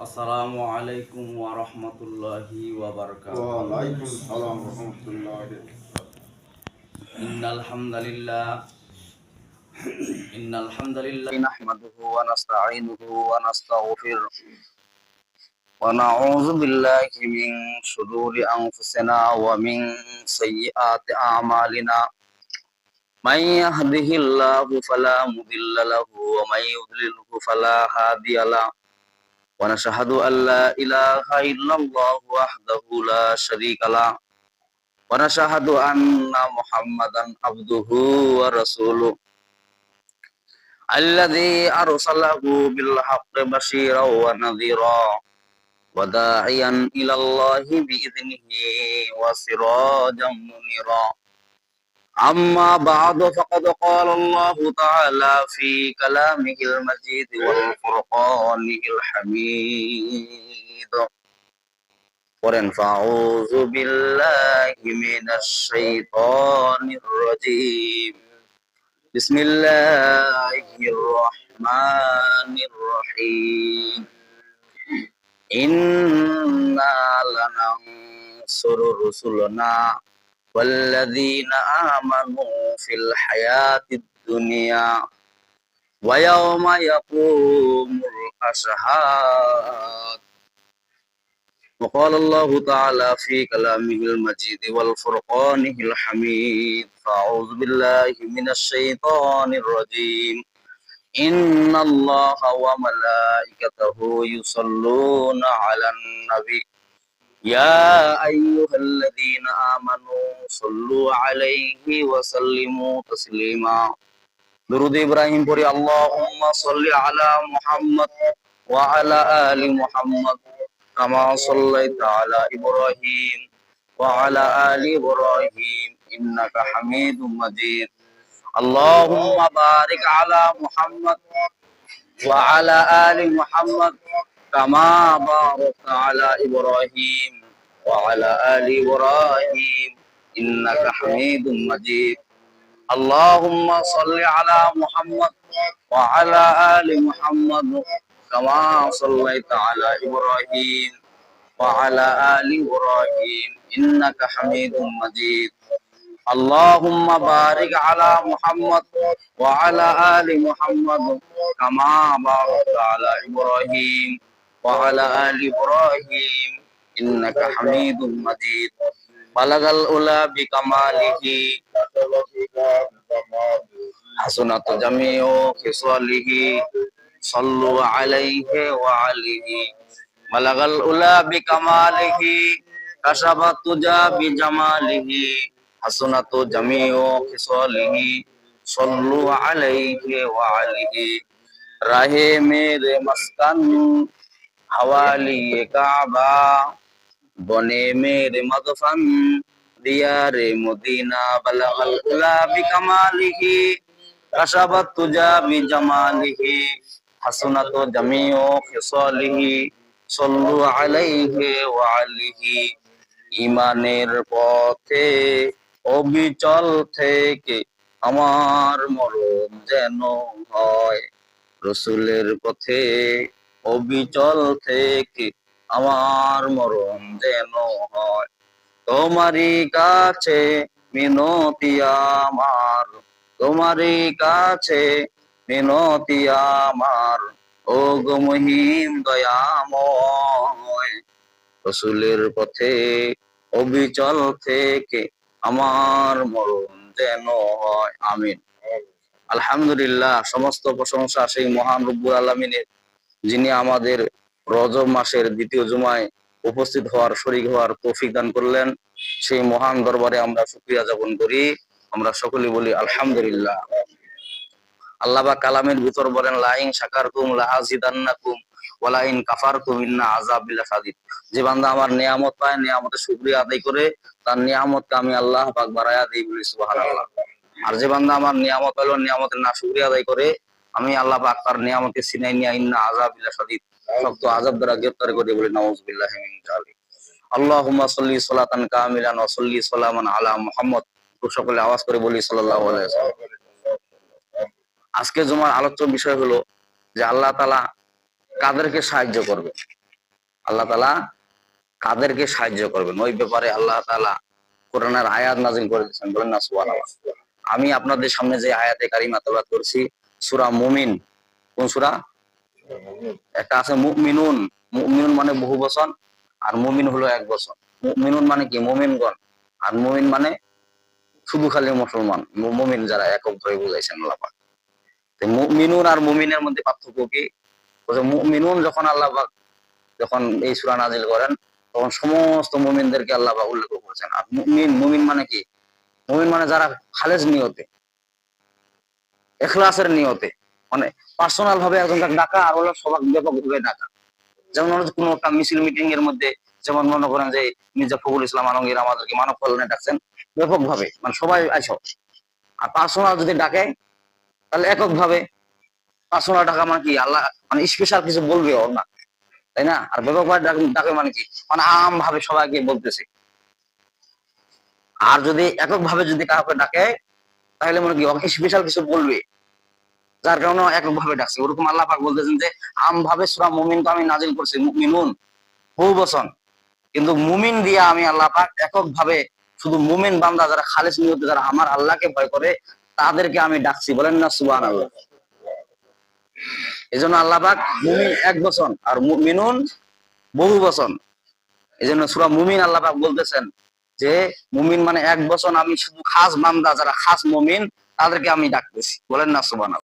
আসসালামু আলাইকুম ওয়া রাহমাতুল্লাহি ওয়া বারাকাতুহু। ওয়া আলাইকুম আসসালাম ওয়া রাহমাতুল্লাহি ইন্নাল হামদালিল্লাহ নাহমাদুহু ওয়া নাস্তাঈনুহু ওয়া নাস্তাগফিরুহ ওয়া নাউযু বিল্লাহি মিন শুরুরি আনফুসিনা ওয়া মিন সাইয়্যিআতি আ'মালিনা। মান ইয়াহদিহিল্লাহু ফালা মুদিল্লা লাহু ওয়া মান ইউদ্লিলহু ফালা হাদিয়া লাহু। ونشهد أن لا إله إلا الله وحده لا شريك له ونشهد أن محمدا عبده ورسوله الذي أرسله بالحق بشيرا ونذيرا وداعيا إلى الله بإذنه وسراجا منيرا. أما بعد فقد قال الله تعالى في كلامه المجيد والفرقانه الحميد. فأعوذ بالله من الشيطان الرجيم. بسم الله الرحمن الرحيم. إنا لننصر رسلنا والذين آمنوا في الحياة الدنيا ويوم يقوم الأشهاد. وقال الله تعالى في كلامه المجيد والفرقانه الحميد. فأعوذ بالله من الشيطان الرجيم. إن الله وملائكته يصلون على النبي يا أيها الذين آمنوا صلوا عليه وسلموا تسليما. درود إبراهيم পড়ি اللهم صل على محمد وعلى آل محمد كما صليت على إبراهيم وعلى آل إبراهيم إنك حميد مجيد. اللهم بارك على محمد وعلى آل محمد كما باركت على إبراهيم وعلى آل إبراهيم إنك حميد مجيد. اللهم صل على محمد وعلى آل محمد كما صليت على إبراهيم وعلى آل إبراهيم إنك حميد مجيد. اللهم بارك على محمد وعلى آل محمد كما باركت على إبراهيم وعلى آل إبراهيم إنك حميد مجيد. بلغ الأولى بكماله حسنة جميع خصاله صلوا عليه وعليه. بلغ الأولى بكماله كشف التجى بجماله حسنة جميع خصاله صلوا عليه وعليه. राहे मेरे मस्कन हवाली काबा बने मेरे मदफन दियारे मदीना. बलगल उला बिकमालिही कशबत तुजा बिजमालिही हसनत जमीओ खिसालिही सल्लु अलैहि वा आलिही. ইমানের পথে অবিচল থেকে আমার মরণ যেন হয়, রসুলের পথে অবিচল থেকে আমার মরণ যেন হয়। তোমারই কাছে মিনতি আমার, তোমারই কাছে মিনতি আমার, ও গো মহিম দয়াময়। রসুলের পথে অবিচল থেকে আমার মরণ যেন হয়। আমিন। আলহামদুলিল্লাহ, সমস্ত প্রশংসা সেই মহান রব্বুল আলামিনের, যিনি আমাদের রজব মাসের দ্বিতীয় জুমায় উপস্থিত হওয়ার, শরীক হওয়ার তৌফিক দান করলেন। সেই মহান দরবারে আমরা শুকরিয়া জ্ঞাপন করি। আমরা সকলে বলি আলহামদুলিল্লাহ। আল্লাহ পাক কালামের ভিতর বলেন, লাইন শাকারতুম লাআযিদান্নাকুম ওয়া লাইন কাফারতুম ইন্না আযাবি লাশাদীদ। যে বান্দা আমার নিয়ামত পায়, নিয়ামতের শুকরিয়া আদায় করে, তার নিয়ামতকে আমি আল্লাহ পাক বাড়ায়া দেই, বলি সুবহানাল্লাহ। আর যে বান্দা আমার নিয়ামত হলো, নিয়ামতের না শুকরিয়া আদায় করে, আমি আল্লাহ পাক তার নিয়ামতকে ছিনাই নিয়া ইন্না আযাবি লাশাদীদ, শক্ত আযাব দ্বারা গ্রেফতার করে, বলি নাউযুবিল্লাহি মিন যালিক। আল্লাহুম্মা সাল্লি সালাতান কামিলান ওয়া সাল্লি সালামান আলা মুহাম্মদ। সকলে আওয়াজ করে বলি সাল্লাল্লাহু আলাইহি ওয়াসাল্লাম। আজকে জুমার আলোচ্য বিষয় হলো যে আল্লাহ তাআলা কাদেরকে সাহায্য করবে। আল্লাহ তাআলা কাদেরকে সাহায্য করবেন ওই ব্যাপারে আল্লাহ তাআলা কোরআনের আয়াত নাযিল করে দিয়েছেন, বলেন না সুবহানাল্লাহ। আমি আপনাদের সামনে যে আয়াতে কারিমা তেলাওয়াত করছি সূরা মুমিন। কোন সূরা? একটা আছে মুমিনুন। মুমিনুন মানে বহু বচন, আর মুমিন হলো এক বচন। মুমিনুন মানে কি? মুমিনগণ। আর মুমিন মানে শুধু খালি মুসলমান। মুমিন যারা একক ভাবে বুঝাইছেন আল্লাহ পাক। তো মুমিনুন আর মুমিনের মধ্যে পার্থক্য কি? বলছে মুমিনুন যখন আল্লাহ পাক যখন এই সূরা নাযিল করেন তখন সমস্ত মুমিনদেরকে আল্লাহ পাক উল্লেখ করেছেন। আর মুমিন মানে কি? মুমিন মানে যারা খালেজ নিয়তে, ইখলাসের নিয়তে, মানে পার্সোনাল ভাবে একজনকে ডাকা আর হলো সবার ব্যাপক ভাবে ডাকা। যেমন কোনো একটা মিছিল মিটিং এর মধ্যে, যেমন মনে করেন যে মির্জা ফখরুল ইসলাম আলমগীর আমাদেরকে মানব কল্যাণে ডাকছেন ব্যাপক ভাবে, মানে সবাই আইসো। আর পার্সোনাল যদি ডাকে তাহলে একক ভাবে। পার্সোনাল ডাকা মানে কি? আল্লাহ মানে স্পেশাল কিছু বলবে ওর না, তাই না? আর ব্যাপক ভাবে ডাকে মানে কি? মানে আম ভাবে সবাইকে বলতেছে। আর যদি একক ভাবে যদি কাউকে ডাকে তাহলে মনে কি স্পেশাল কিছু বলবে, যার কারণে একক ভাবে ডাকছে। ওরকম আল্লাহ পাক বলতেছেন যে আম ভাবে সূরা মুমিনকে আমি নাজিল করছি, মুমিনুন বহু বচন, কিন্তু মুমিন দিয়া আমি আল্লাহ পাক একক ভাবে শুধু মুমিন বান্দা যারা খালেস নিয়তে যারা আমার আল্লাহকে ভয় করে তাদেরকে আমি ডাকছি, বলেন না সুবহানাল্লাহ। এই জন্য আল্লাহ পাক মুমিন এক বচন আর মুমিনুন বহু বচন। এই জন্য সূরা মুমিন আল্লাহ পাক বলতেছেন যে মুমিন মানে এক বচন, আমি শুধু খাস বান্দা যারা খাস মুমিন তাদেরকে আমি ডাকতেছি, বলেন না সুবহানাল্লাহ।